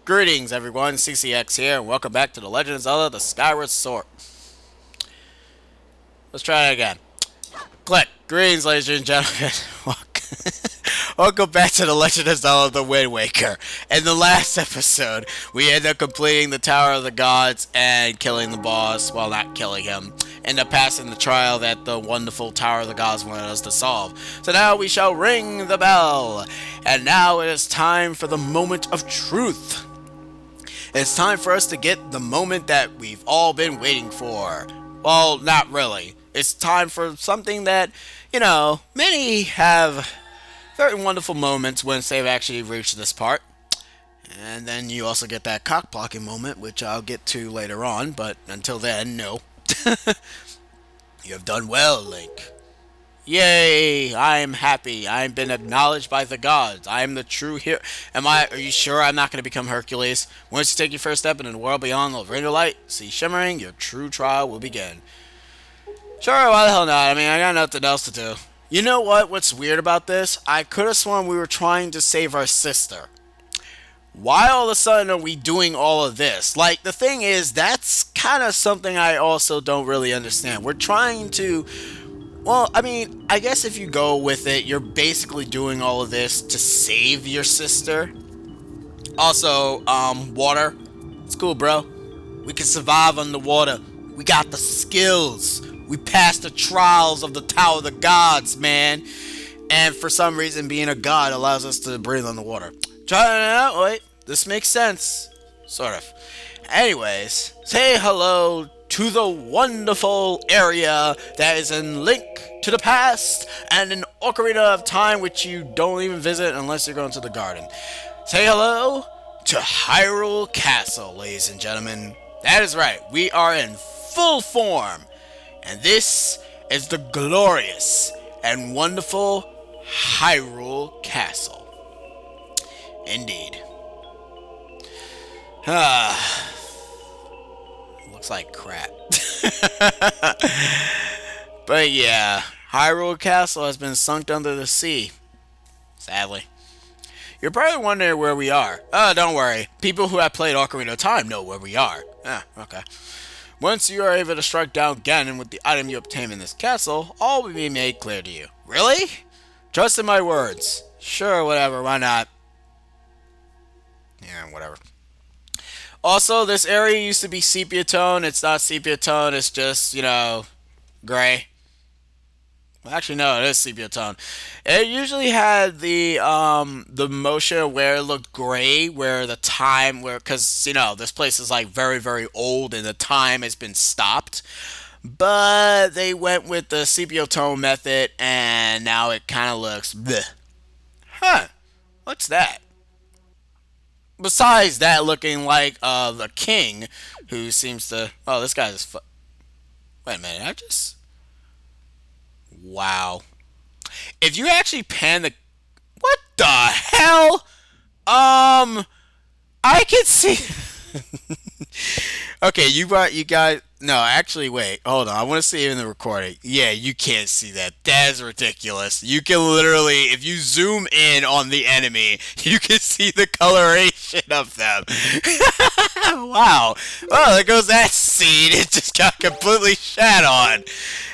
Greetings, everyone. CCX here, and welcome back to The Legend of Zelda: The Skyward Sword. Let's try it again. Click. Greetings, ladies and gentlemen. Welcome back to The Legend of Zelda: The Wind Waker. In the last episode, we ended up completing the Tower of the Gods and killing the boss. Well, not killing him. End up passing the trial that the wonderful Tower of the Gods wanted us to solve. So now we shall ring the bell. And now it is time for the moment of truth. It's time for us to get the moment that we've all been waiting for. Well, not really. It's time for something that, many have very wonderful moments once they've actually reached this part. And then you also get that cock blocking moment, which I'll get to later on, but until then, no. You have done well, Link. Yay! I am happy. I have been acknowledged by the gods. I am the true hero. Are you sure I'm not going to become Hercules? Once you take your first step into the world beyond the ring of light, see shimmering, your true trial will begin. Sure, why the hell not? I mean, I got nothing else to do. You know what? What's weird about this? I could have sworn we were trying to save our sister. Why all of a sudden are we doing all of this? Like, the thing is, that's kind of something I also don't really understand. We're trying to... Well, I mean, I guess if you go with it, you're basically doing all of this to save your sister. Also, water. It's cool, bro. We can survive underwater. We got the skills. We passed the trials of the Tower of the Gods, man. And for some reason, being a god allows us to breathe underwater. Try it out. Wait, this makes sense. Sort of. Anyways, say hello to the wonderful area that is in Link to the Past and an Ocarina of Time, which you don't even visit unless you're going to the garden. Say hello to Hyrule Castle, ladies and gentlemen. That is right, we are in full form, and this is the glorious and wonderful Hyrule Castle. Indeed. Looks like crap. But yeah, Hyrule Castle has been sunk under the sea. Sadly. You're probably wondering where we are. Oh, don't worry. People who have played Ocarina of Time know where we are. Okay. Once you are able to strike down Ganon with the item you obtain in this castle, all will be made clear to you. Really? Trust in my words. Sure, whatever, why not? Yeah, whatever. Also, this area used to be sepia tone. It's not sepia tone. It's just, gray. Well, actually, no, it is sepia tone. It usually had the motion where it looked gray, where the time, because, this place is, like, very, very old and the time has been stopped. But they went with the sepia tone method and now it kind of looks bleh. Huh. What's that? Besides that looking like the king, who seems to... Oh, this guy's... Wait a minute, Wow. If you actually pan the... What the hell? I can see... Okay, you guys... No, actually, wait. Hold on. I want to see it in the recording. Yeah, you can't see that. That is ridiculous. You can literally, if you zoom in on the enemy, you can see the coloration of them. Wow. Well, there goes that seed. It just got completely shat on.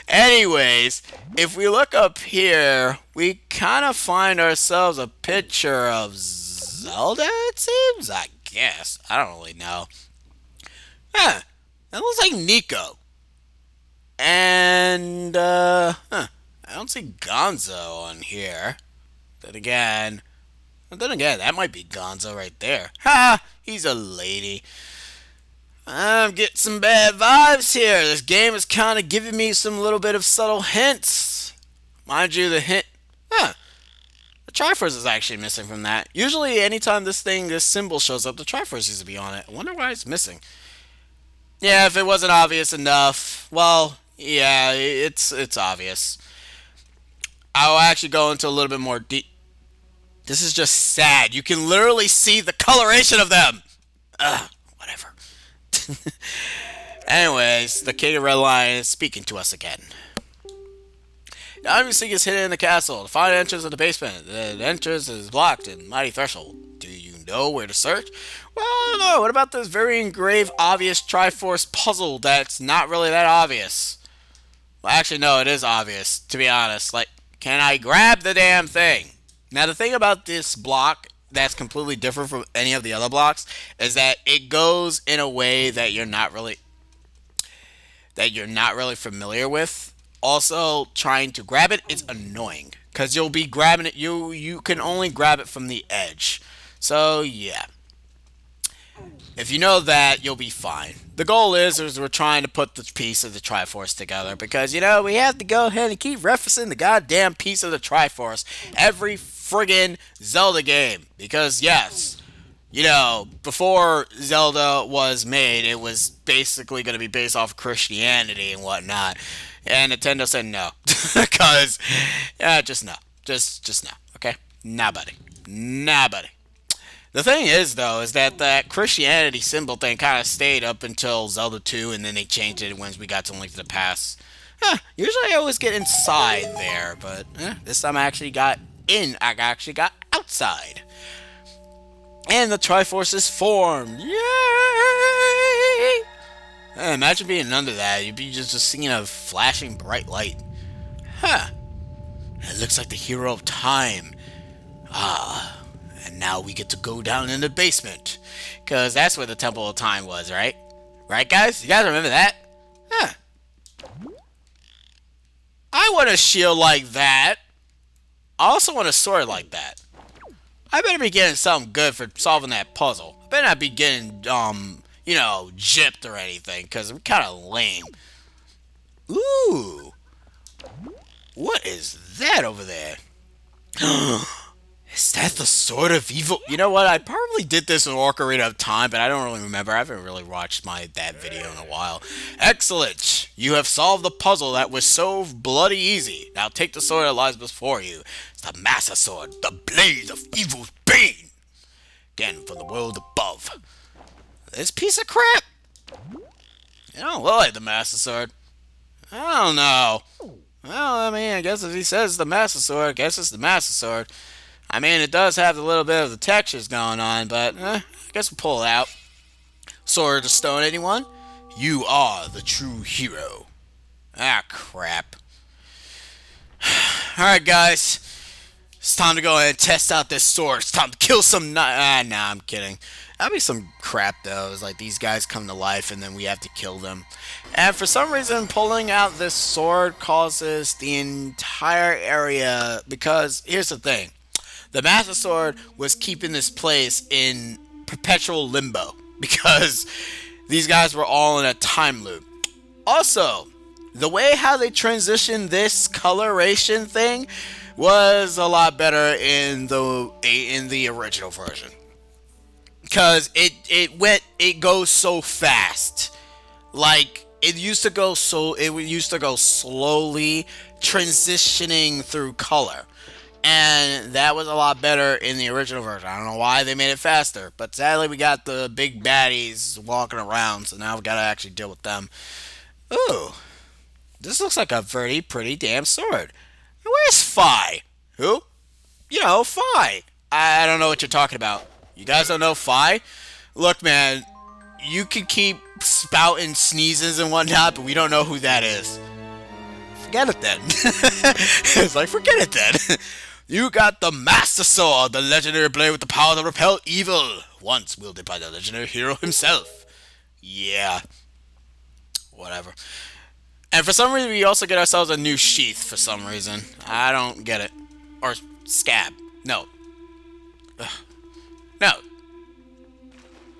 Anyways, if we look up here, we kind of find ourselves a picture of Zelda, it seems? I guess. I don't really know. Huh. That looks like Nico. And, I don't see Gonzo on here. Then again, that might be Gonzo right there. Ha! He's a lady. I'm getting some bad vibes here. This game is kind of giving me some little bit of subtle hints. Mind you, the hint... The Triforce is actually missing from that. Usually, anytime this symbol shows up, the Triforce used to be on it. I wonder why it's missing. Yeah, if it wasn't obvious enough, well, yeah, it's obvious. I'll actually go into a little bit more deep. This is just sad. You can literally see the coloration of them. Whatever. Anyways, the King of Red Lion is speaking to us again. The item you seek is hidden in the castle. The final entrance of the basement. The entrance is blocked in Mighty Threshold. Do you know where to search? Well, I don't know. What about this very engraved, obvious Triforce puzzle that's not really that obvious? Well, actually, no, it is obvious, to be honest. Like, can I grab the damn thing? Now, the thing about this block that's completely different from any of the other blocks is that it goes in a way that you're not really familiar with. Also, trying to grab it is annoying because you'll be grabbing it. You can only grab it from the edge. So yeah, if you know that, you'll be fine. The goal is we're trying to put the piece of the Triforce together because we have to go ahead and keep referencing the goddamn piece of the Triforce every friggin' Zelda game because yes. Before Zelda was made, it was basically going to be based off Christianity and whatnot. And Nintendo said no. Because, just no. Just no. Okay? Nah, buddy. Nah, buddy. The thing is, though, is that Christianity symbol thing kind of stayed up until Zelda 2, and then they changed it once we got to Link to the Past. Usually I always get inside there, but this time I actually got in. I actually got outside. And the Triforce is formed. Yay! Imagine being under that. You'd be just seeing a flashing bright light. Huh. It looks like the hero of time. And now we get to go down in the basement. Because that's where the Temple of Time was, right? Right, guys? You guys remember that? Huh. I want a shield like that. I also want a sword like that. I better be getting something good for solving that puzzle. I better not be getting, gypped or anything, because I'm kind of lame. Ooh. What is that over there? Is that the Sword of Evil? You know what? I probably did this in Ocarina of Time, but I don't really remember. I haven't really watched that video in a while. Excellent! You have solved the puzzle that was so bloody easy. Now take the sword that lies before you. It's the Master Sword, the blade of evil's bane. Again, from the world above. This piece of crap. I don't look like the Master Sword. I don't know. Well, I guess if he says the Master Sword, I guess it's the Master Sword. It does have a little bit of the textures going on, but I guess we'll pull it out. Sword of Stone, anyone? You are the true hero. Ah, crap. Alright, guys. It's time to go ahead and test out this sword. It's time to kill some... nah, I'm kidding. That'd be some crap, though. It's like these guys come to life and then we have to kill them. And for some reason, pulling out this sword causes the entire area... Because, here's the thing. The Master Sword was keeping this place in perpetual limbo. Because these guys were all in a time loop. Also, the way how they transitioned this coloration thing was a lot better in the original version. Because it goes so fast. Like, it used to go slowly transitioning through color. And that was a lot better in the original version. I don't know why they made it faster. But sadly, we got the big baddies walking around. So now we've got to actually deal with them. Ooh. This looks like a very pretty damn sword. Where's Fi? Who? Fi. I don't know what you're talking about. You guys don't know Fi? Look, man. You can keep spouting sneezes and whatnot, but we don't know who that is. Forget it then. It's like, forget it then. You got the Master Sword, the legendary blade with the power to repel evil, once wielded by the legendary hero himself. Yeah. Whatever. And for some reason, we also get ourselves a new sheath for some reason. I don't get it. Or scab. No. Ugh. No.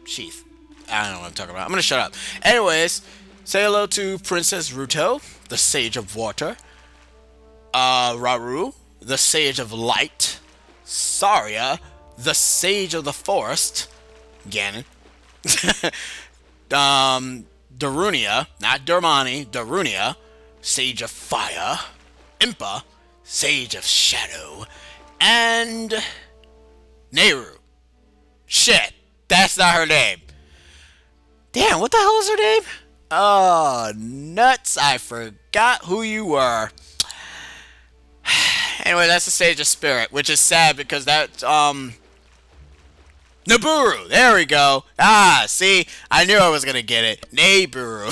Sheath. I don't know what I'm talking about. I'm gonna shut up. Anyways, say hello to Princess Ruto, the Sage of Water. Raru, the Sage of Light. Saria, the Sage of the Forest. Ganon. Darunia, not Darmani, Darunia, Sage of Fire. Impa, Sage of Shadow. And Nehru. Shit, that's not her name. Damn, what the hell is her name? Oh, nuts, I forgot who you were. Anyway, that's the Sage of Spirit, which is sad because that, Naburu! There we go! Ah, see? I knew I was gonna get it. Naburu.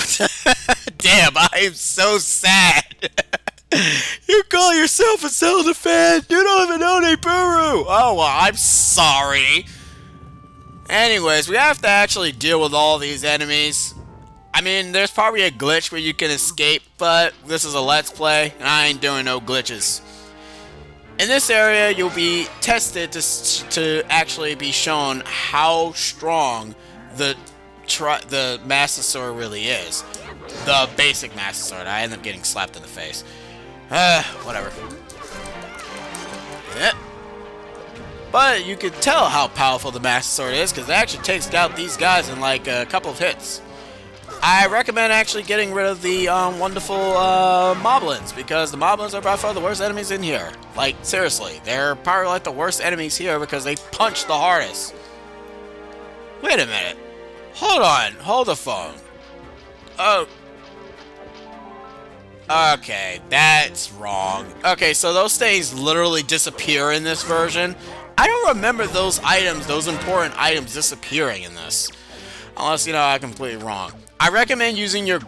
Damn, I am so sad. You call yourself a Zelda fan? You don't even know Naburu! Oh, well, I'm sorry. Anyways, we have to actually deal with all these enemies. I mean, there's probably a glitch where you can escape, but this is a Let's Play, and I ain't doing no glitches. In this area, you'll be tested to actually be shown how strong the Master Sword really is. The basic Master Sword. I end up getting slapped in the face. Whatever. Yeah. But you can tell how powerful the Master Sword is, because it actually takes out these guys in like a couple of hits. I recommend actually getting rid of the wonderful Moblins, because the Moblins are by far the worst enemies in here. Like, seriously, they're probably like the worst enemies here because they punch the hardest. Wait a minute. Hold on. Hold the phone. Oh. Okay, that's wrong. Okay, so those things literally disappear in this version. I don't remember those items, those important items disappearing in this. Unless, you know, I'm completely wrong. I recommend using your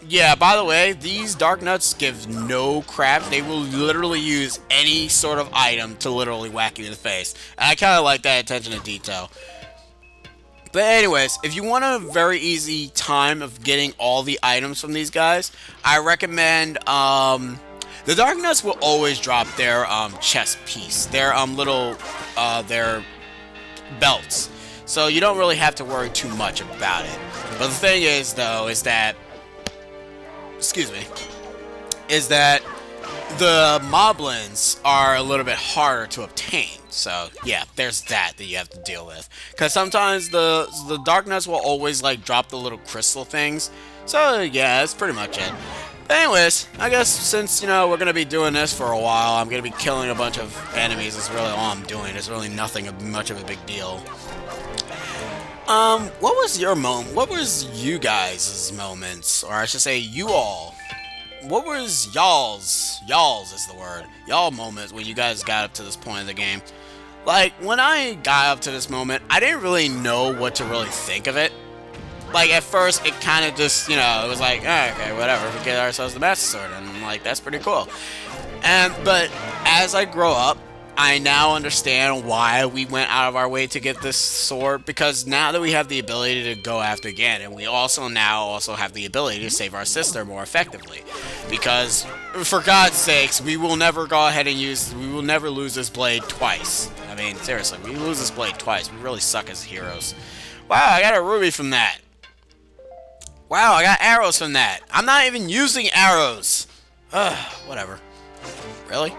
Yeah, by the way, these Dark Nuts give no crap. They will literally use any sort of item to literally whack you in the face. And I kind of like that attention to detail. But anyways, if you want a very easy time of getting all the items from these guys, I recommend, the Dark Nuts will always drop their, chest piece. Their, their belts. So you don't really have to worry too much about it. But the thing is, though, is that... Excuse me. Is that the Moblins are a little bit harder to obtain. So, yeah, there's that you have to deal with. Because sometimes the Dark Nuts will always, like, drop the little crystal things. So, yeah, that's pretty much it. But anyways, I guess since, you know, we're going to be doing this for a while, I'm going to be killing a bunch of enemies. That's really all I'm doing. It's really nothing much of a big deal. What was your moment? What was you guys' moments? Or I should say, you all. What was y'all's is the word, y'all moments when you guys got up to this point of the game? Like, when I got up to this moment, I didn't really know what to really think of it. Like, at first, it kind of just, you know, it was like, oh, okay, whatever, we get ourselves the Master Sword, and I'm like, that's pretty cool. But as I grow up, I now understand why we went out of our way to get this sword, because now that we have the ability to go after Ganon, we also have the ability to save our sister more effectively. Because, for God's sakes, we will never go ahead and we will never lose this blade twice. I mean, seriously, we lose this blade twice. We really suck as heroes. Wow, I got a ruby from that. Wow, I got arrows from that. I'm not even using arrows. Ugh, whatever. Really?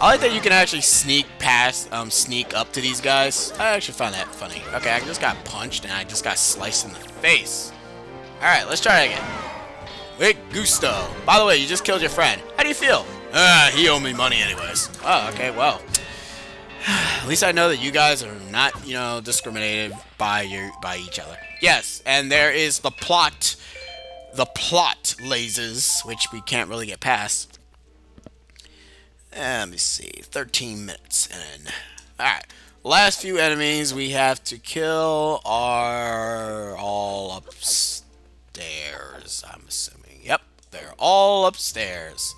I like that you can actually sneak up to these guys. I actually find that funny. Okay, I just got punched and I just got sliced in the face. Alright, let's try it again. With gusto. By the way, you just killed your friend. How do you feel? He owed me money anyways. Oh, okay, well. At least I know that you guys are not, you know, discriminated by each other. Yes, and there is the plot lasers, which we can't really get past. Let me see, 13 minutes in. Alright, last few enemies we have to kill are all upstairs, I'm assuming. Yep, they're all upstairs.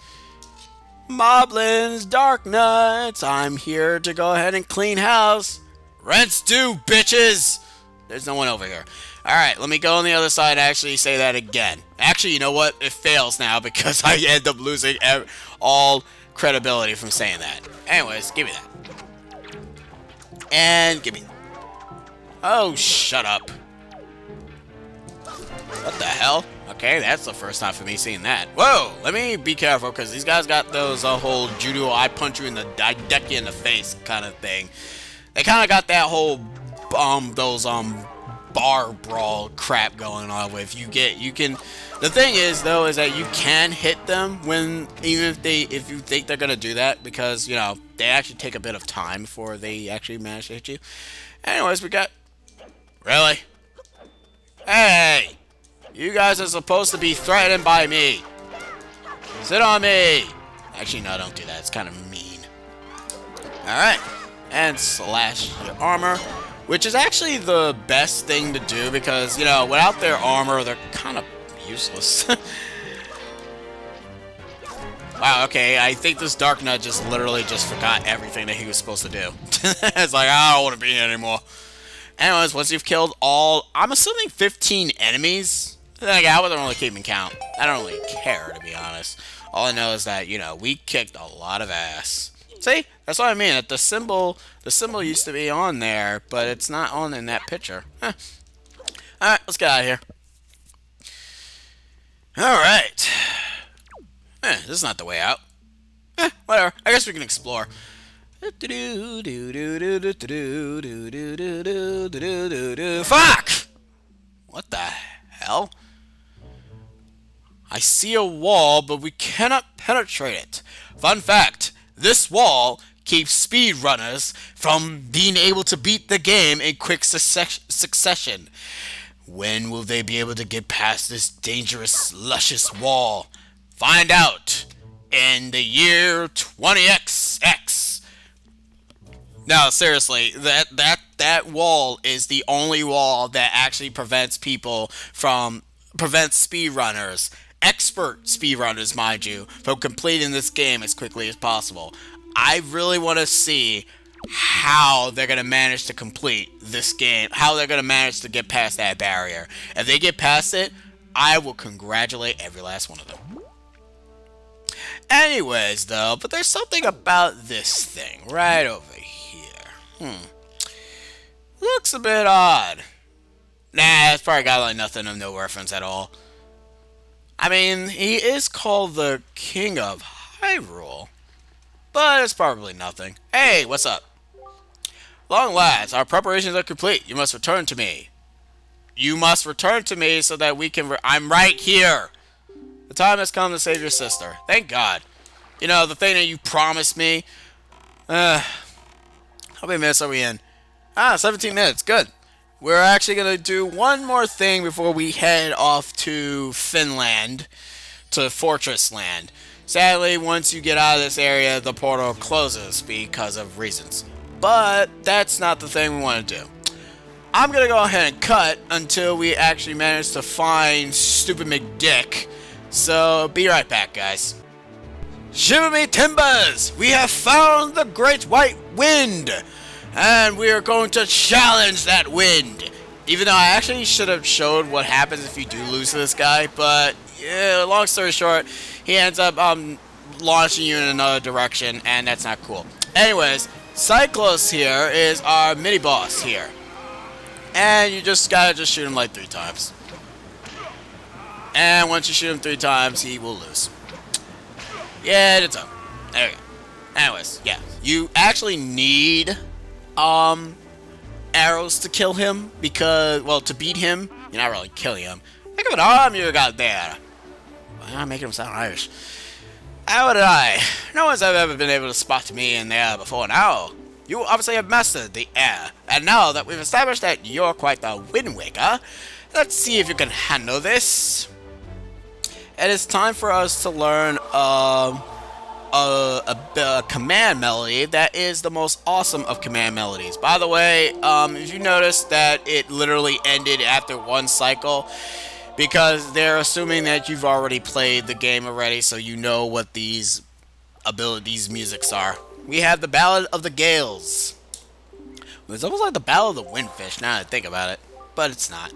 Moblins, Dark Nuts, I'm here to go ahead and clean house. Rent's due, bitches! There's no one over here. Alright, let me go on the other side and actually say that again. Actually, you know what? It fails now because I end up losing all credibility from saying that. Anyways, give me that. And give me... Oh, shut up. What the hell? Okay, that's the first time for me seeing that. Whoa! Let me be careful, because these guys got those whole judo, I punch you in the... I deck you in the face kind of thing. They kind of got that whole... bar brawl crap going on with you can the thing is though is that you can hit them when if you think they're gonna do that, because you know they actually take a bit of time before they actually manage to hit you. Anyways, we got really, hey, you guys are supposed to be threatened by me. Sit on me. Actually, no, don't do that. It's kind of mean. Alright. And slash your armor, which is actually the best thing to do because, you know, without their armor, they're kind of useless. Wow, okay, I think this Dark Knight just literally just forgot everything that he was supposed to do. It's like, I don't want to be here anymore. Anyways, once you've killed all, I'm assuming 15 enemies. Like, I wasn't really keeping count. I don't really care, to be honest. All I know is that, you know, we kicked a lot of ass. See? That's what I mean. That the symbol used to be on there, but it's not on in that picture. Huh. Alright, let's get out of here. Alright. This is not the way out. Whatever. I guess we can explore. Fuck! What the hell? I see a wall, but we cannot penetrate it. Fun fact, this wall keeps speedrunners from being able to beat the game in quick succession. When will they be able to get past this dangerous, luscious wall? Find out in the year 20XX. No, seriously, that wall is the only wall that actually prevents speedrunners, expert speedrunners, mind you, from completing this game as quickly as possible. I really want to see how they're going to manage to complete this game, how they're going to manage to get past that barrier. If they get past it, I will congratulate every last one of them. Anyways, though, but there's something about this thing right over here. Looks a bit odd. Nah, it's probably got like nothing of no reference at all. I mean, he is called the King of Hyrule, but it's probably nothing. Hey, what's up? Long last, our preparations are complete. You must return to me. You must return to me so that we can... I'm right here. The time has come to save your sister. Thank God. You know, the thing that you promised me. How many minutes are we in? 17 minutes. Good. We're actually going to do one more thing before we head off to Finland, to Fortress Land. Sadly, once you get out of this area, the portal closes because of reasons. But that's not the thing we want to do. I'm going to go ahead and cut until we actually manage to find Stupid McDick. So, be right back, guys. Shiver me timbers! We have found the Great White Wind! And we are going to challenge that wind. Even though I actually should have showed what happens if you do lose to this guy. But, yeah, long story short, he ends up launching you in another direction, and that's not cool. Anyways, Cyclos here is our mini-boss here. And you just gotta shoot him like 3 times. And once you shoot him 3 times, he will lose. Yeah, it's up. There we go. Anyways, yeah. You actually need arrows to kill him because, well, to beat him. You're not really killing him. Think of an arm you got there. Well, I'm making him sound Irish. How would I? No one's ever been able to spot me in there before now. You obviously have mastered the air. And now that we've established that you're quite the Wind Waker, let's see if you can handle this. And it's time for us to learn a command melody that is the most awesome of command melodies. By the way, if you notice that it literally ended after 1 cycle, because they're assuming that you've already played the game already, so you know what these musics are. We have the Ballad of the Gales. It's almost like the Ballad of the Windfish, now that I think about it, but it's not.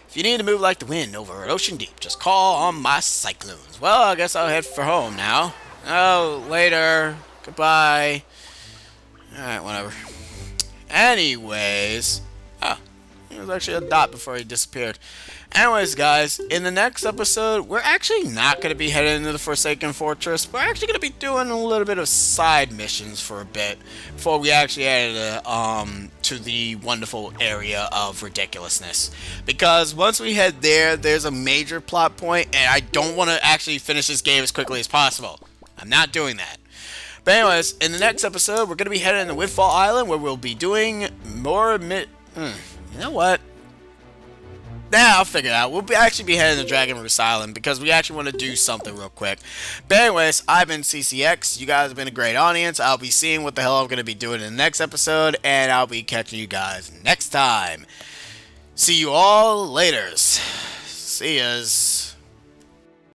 If you need to move like the wind over an ocean deep, just call on my cyclones. Well, I guess I'll head for home now. Oh, later. Goodbye. Alright, whatever. Anyways. Oh, there was actually a dot before he disappeared. Anyways, guys, in the next episode, we're actually not going to be heading into the Forsaken Fortress. We're actually going to be doing a little bit of side missions for a bit before we actually head to the wonderful area of ridiculousness. Because once we head there, there's a major plot point, and I don't want to actually finish this game as quickly as possible. I'm not doing that. But anyways, in the next episode, we're going to be heading to Windfall Island, where we'll be doing more you know what? I'll figure it out. Actually be heading to Dragon Roost Island because we actually want to do something real quick. But anyways, I've been CCX. You guys have been a great audience. I'll be seeing what the hell I'm going to be doing in the next episode, and I'll be catching you guys next time. See you all later. See yas.